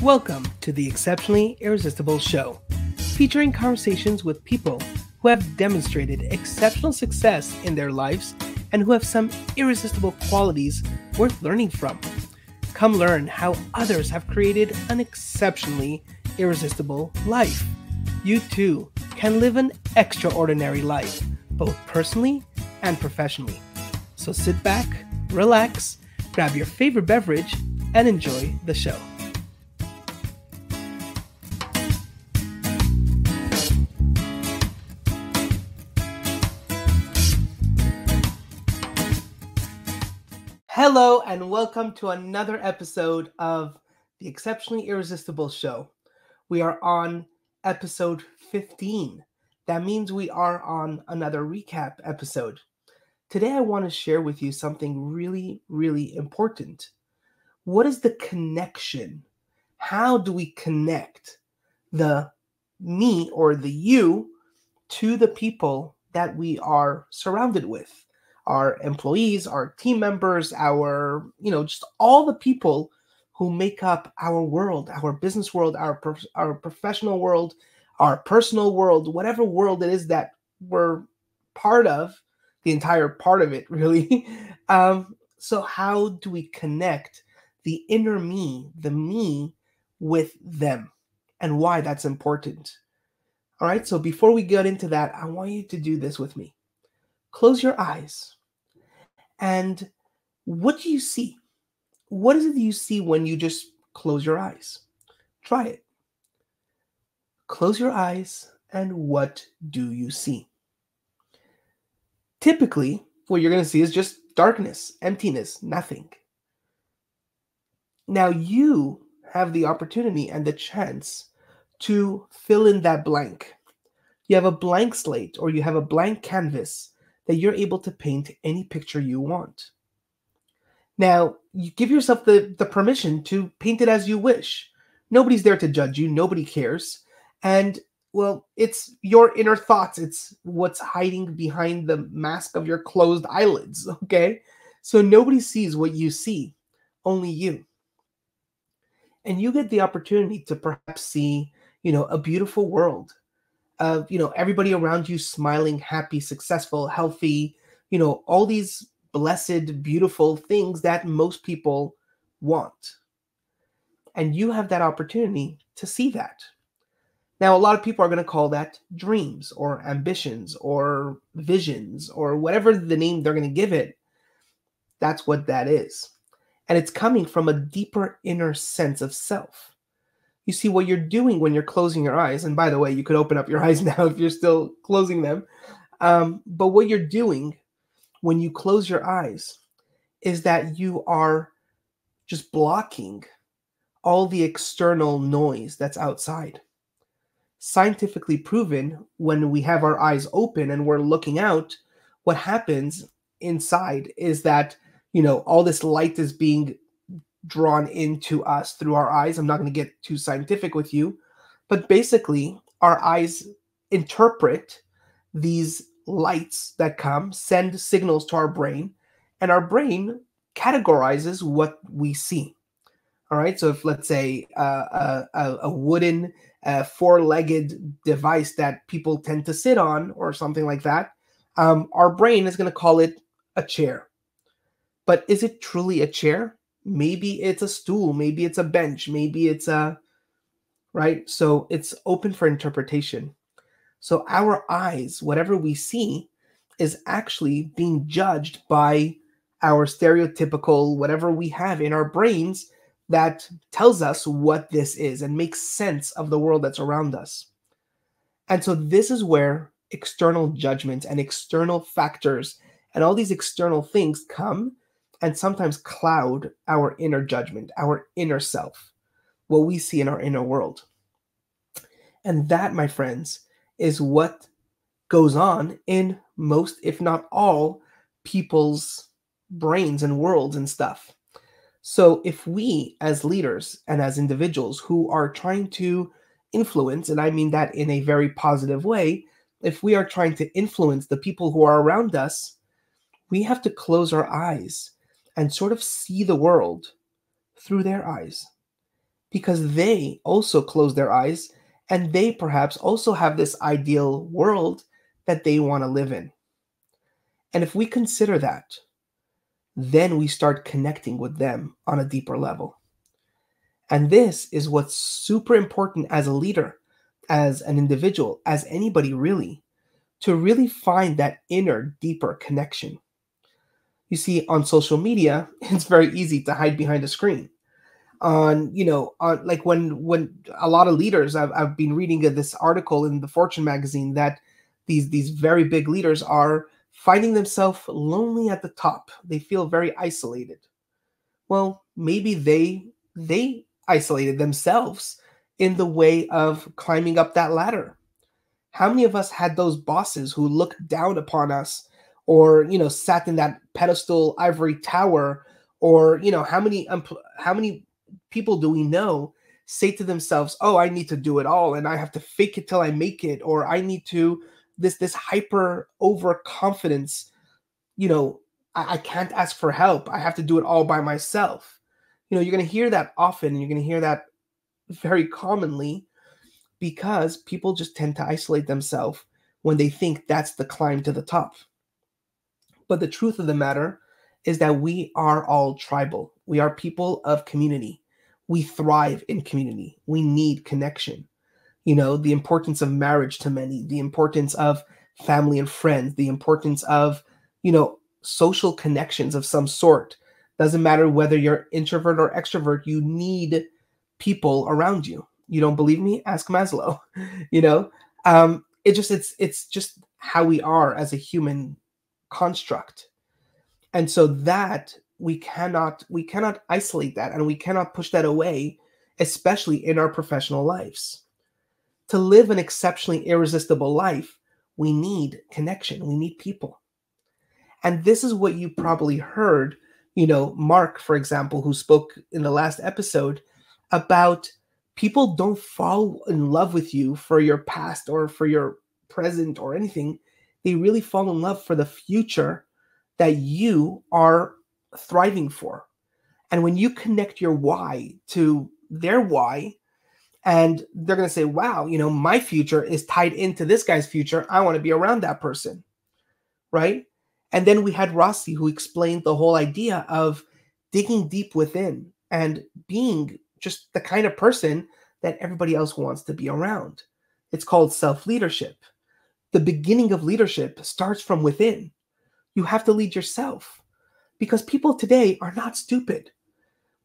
Welcome to the Exceptionally Irresistible Show, featuring conversations with people who have demonstrated exceptional success in their lives and who have some irresistible qualities worth learning from. Come learn how others have created an exceptionally irresistible life. You too can live an extraordinary life, both personally and professionally. So sit back, relax, grab your favorite beverage, and enjoy the show. Hello and welcome to another episode of the Exceptionally Irresistible Show. We are on episode 15. That means we are on another recap episode. Today I want to share with you something really, really important. What is the connection? How do we connect the me or the you to the people that we are surrounded with? Our employees, our team members, just all the people who make up our world, our business world, our professional world, our personal world, whatever world it is that we're part of, the entire part of it, really. So how do we connect the inner me, the me, with them, and why that's important? All right, so before we get into that, I want you to do this with me. Close your eyes. And what do you see? What is it that you see when you just close your eyes? Try it. Close your eyes, and what do you see? Typically, what you're going to see is just darkness, emptiness, nothing. Now you have the opportunity and the chance to fill in that blank. You have a blank slate or you have a blank canvas that you're able to paint any picture you want. Now, you give yourself the permission to paint it as you wish. Nobody's there to judge you. Nobody cares. And, well, it's your inner thoughts. It's what's hiding behind the mask of your closed eyelids, okay? So nobody sees what you see, only you. And you get the opportunity to perhaps see, a beautiful world. Everybody around you smiling, happy, successful, healthy, all these blessed, beautiful things that most people want. And you have that opportunity to see that. Now, a lot of people are going to call that dreams or ambitions or visions or whatever the name they're going to give it. That's what that is. And it's coming from a deeper inner sense of self. You see, what you're doing when you're closing your eyes, and by the way, you could open up your eyes now if you're still closing them. But what you're doing when you close your eyes is that you are just blocking all the external noise that's outside. Scientifically proven, when we have our eyes open and we're looking out, what happens inside is that, all this light is being drawn into us through our eyes. I'm not going to get too scientific with you, but basically our eyes interpret these lights that come, send signals to our brain, and our brain categorizes what we see. All right. So if, let's say, a wooden four-legged device that people tend to sit on or something like that, our brain is going to call it a chair. But is it truly a chair? Maybe it's a stool, maybe it's a bench, maybe it's right? So it's open for interpretation. So our eyes, whatever we see, is actually being judged by our stereotypical, whatever we have in our brains that tells us what this is and makes sense of the world that's around us. And so this is where external judgments and external factors and all these external things come and sometimes cloud our inner judgment, our inner self, what we see in our inner world. And that, my friends, is what goes on in most, if not all, people's brains and worlds and stuff. So if we, as leaders and as individuals who are trying to influence, and I mean that in a very positive way, if we are trying to influence the people who are around us, we have to close our eyes and sort of see the world through their eyes because they also close their eyes and they perhaps also have this ideal world that they want to live in. And if we consider that, then we start connecting with them on a deeper level. And this is what's super important as a leader, as an individual, as anybody really, to really find that inner, deeper connection. You see, on social media, it's very easy to hide behind a screen. On like when a lot of leaders, I've been reading this article in the Fortune magazine that these very big leaders are finding themselves lonely at the top. They feel very isolated. Well, maybe they isolated themselves in the way of climbing up that ladder. How many of us had those bosses who looked down upon us, or sat in that pedestal ivory tower, or how many people do we know say to themselves, "Oh, I need to do it all and I have to fake it till I make it," or I need to this hyper overconfidence, you know, I can't ask for help. I have to do it all by myself. You're going to hear that often, and you're going to hear that very commonly because people just tend to isolate themselves when they think that's the climb to the top. But the truth of the matter is that we are all tribal. We are people of community. We thrive in community. We need connection. The importance of marriage to many, the importance of family and friends, the importance of, social connections of some sort. Doesn't matter whether you're introvert or extrovert, you need people around you. You don't believe me? Ask Maslow. you know, it's just how we are as a human construct. And so that we cannot isolate that, and we cannot push that away, especially in our professional lives. To live an exceptionally irresistible life, we need connection, we need people. And this is what you probably heard, Mark, for example, who spoke in the last episode about people don't fall in love with you for your past or for your present or anything. They really fall in love for the future that you are thriving for. And when you connect your why to their why, and they're going to say, wow, my future is tied into this guy's future. I want to be around that person. Right. And then we had Rossi, who explained the whole idea of digging deep within and being just the kind of person that everybody else wants to be around. It's called self-leadership. The beginning of leadership starts from within. You have to lead yourself, because people today are not stupid.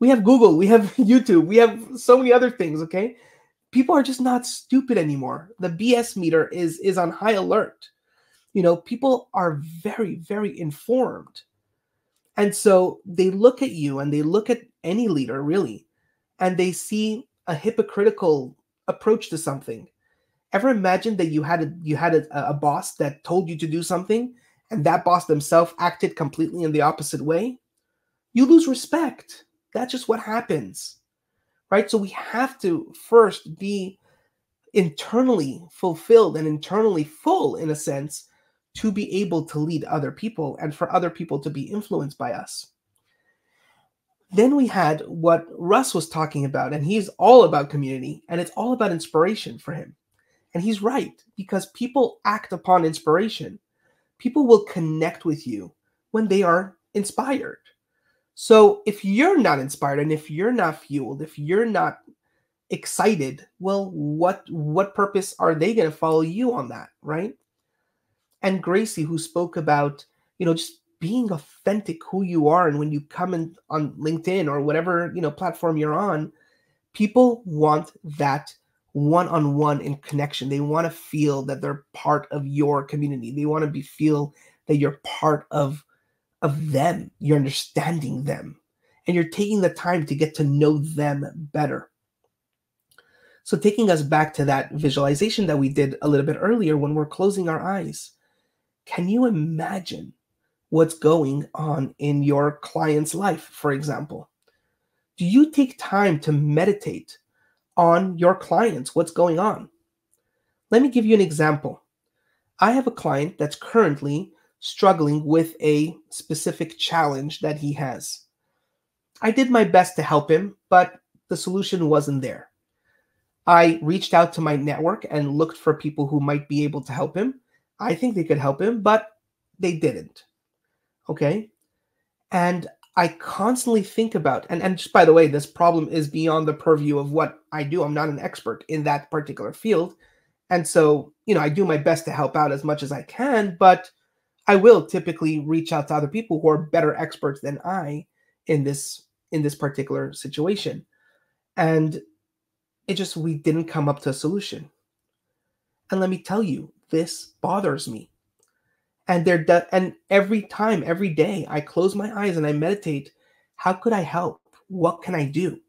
We have Google, we have YouTube, we have so many other things, okay? People are just not stupid anymore. The BS meter is on high alert. People are very, very informed. And so they look at you, and they look at any leader really, and they see a hypocritical approach to something. Ever imagine that you had a boss that told you to do something, and that boss themselves acted completely in the opposite way? You lose respect. That's just what happens, right? So we have to first be internally fulfilled and internally full, in a sense, to be able to lead other people and for other people to be influenced by us. Then we had what Russ was talking about, and he's all about community, and it's all about inspiration for him. And he's right, because people act upon inspiration. People will connect with you when they are inspired. So if you're not inspired, and if you're not fueled, if you're not excited, well, what purpose are they going to follow you on that, right? And Gracie, who spoke about, just being authentic who you are, and when you come in on LinkedIn or whatever, platform you're on, people want that one-on-one in connection. They want to feel that they're part of your community. They want to feel that you're part of them. You're understanding them, and you're taking the time to get to know them better. So taking us back to that visualization that we did a little bit earlier, when we're closing our eyes, can you imagine what's going on in your client's life, for example? Do you take time to meditate on your clients, what's going on? Let me give you an example. I have a client that's currently struggling with a specific challenge that he has. I did my best to help him, but the solution wasn't there. I reached out to my network and looked for people who might be able to help him. I think they could help him, but they didn't. Okay? And I constantly think about, and just by the way, this problem is beyond the purview of what I do. I'm not an expert in that particular field. And so, I do my best to help out as much as I can, but I will typically reach out to other people who are better experts than I in this particular situation. And we didn't come up to a solution. And let me tell you, this bothers me. And and every time, every day, I close my eyes and I meditate. How could I help? What can I do?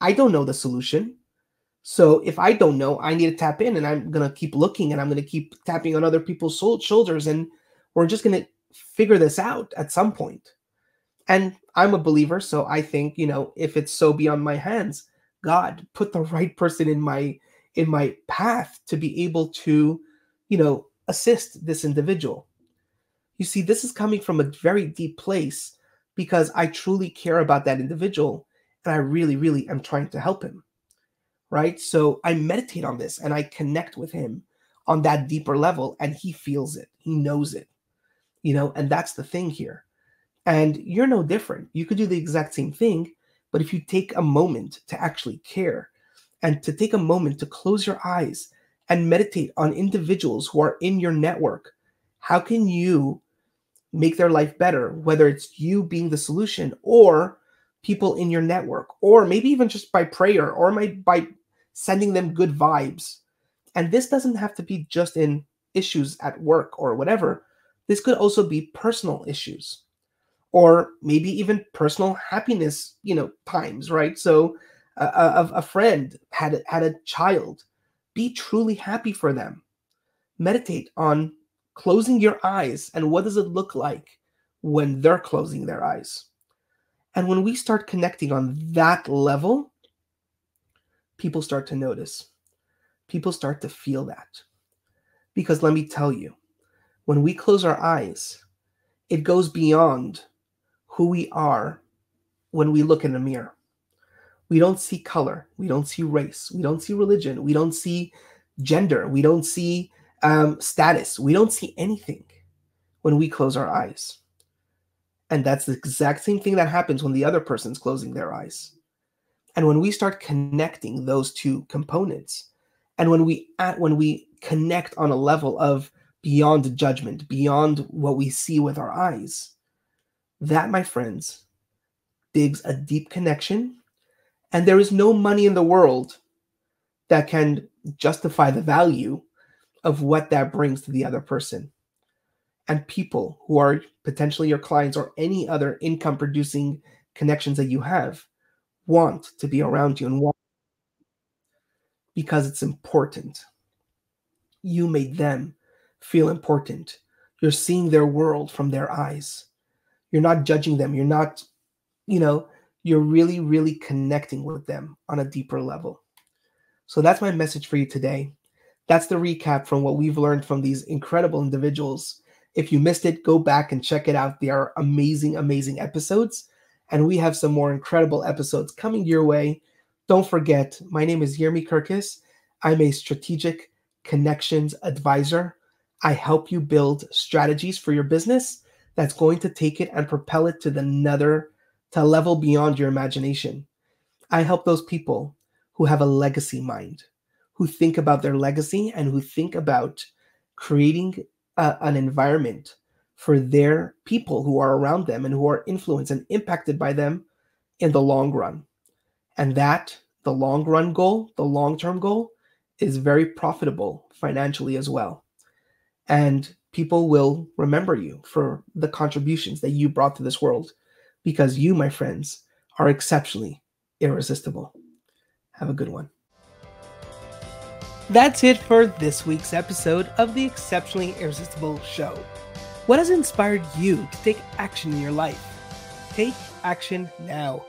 I don't know the solution. So if I don't know, I need to tap in, and I'm going to keep looking, and I'm going to keep tapping on other people's shoulders, and we're just going to figure this out at some point. And I'm a believer, so I think, if it's so beyond my hands, God put the right person in my path to be able to, assist this individual. You see, this is coming from a very deep place because I truly care about that individual, and I really, really am trying to help him. Right? So I meditate on this and I connect with him on that deeper level, and he feels it. He knows it, and that's the thing here. And you're no different. You could do the exact same thing, but if you take a moment to actually care and to take a moment to close your eyes and meditate on individuals who are in your network, how can you make their life better, whether it's you being the solution or people in your network, or maybe even just by prayer or by sending them good vibes. And this doesn't have to be just in issues at work or whatever. This could also be personal issues, or maybe even personal happiness, times, right? So a friend had a child. Be truly happy for them. Meditate on closing your eyes, and what does it look like when they're closing their eyes? And when we start connecting on that level, people start to notice. People start to feel that. Because let me tell you, when we close our eyes, it goes beyond who we are when we look in the mirror. We don't see color. We don't see race. We don't see religion. We don't see gender. We don't see status. We don't see anything when we close our eyes. And that's the exact same thing that happens when the other person's closing their eyes. And when we start connecting those two components, and when we connect on a level of beyond judgment, beyond what we see with our eyes, that, my friends, digs a deep connection. And there is no money in the world that can justify the value of what that brings to the other person. And people who are potentially your clients or any other income producing connections that you have want to be around you, and want, because it's important. You made them feel important. You're seeing their world from their eyes. You're not judging them. You're not, you're really, really connecting with them on a deeper level. So that's my message for you today. That's the recap from what we've learned from these incredible individuals. If you missed it, go back and check it out. They are amazing, amazing episodes. And we have some more incredible episodes coming your way. Don't forget, my name is Yermi Kurkus. I'm a strategic connections advisor. I help you build strategies for your business that's going to take it and propel it to a level beyond your imagination. I help those people who have a legacy mind, who think about their legacy and who think about creating an environment for their people who are around them and who are influenced and impacted by them in the long run. And that, the long run goal, the long-term goal, is very profitable financially as well. And people will remember you for the contributions that you brought to this world, because you, my friends, are exceptionally irresistible. Have a good one. That's it for this week's episode of the Exceptionally Irresistible Show. What has inspired you to take action in your life? Take action now.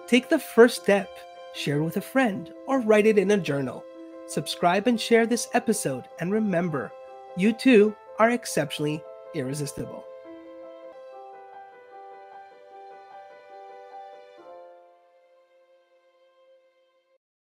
Take the first step. Share it with a friend or write it in a journal. Subscribe and share this episode. And remember, you too are exceptionally irresistible.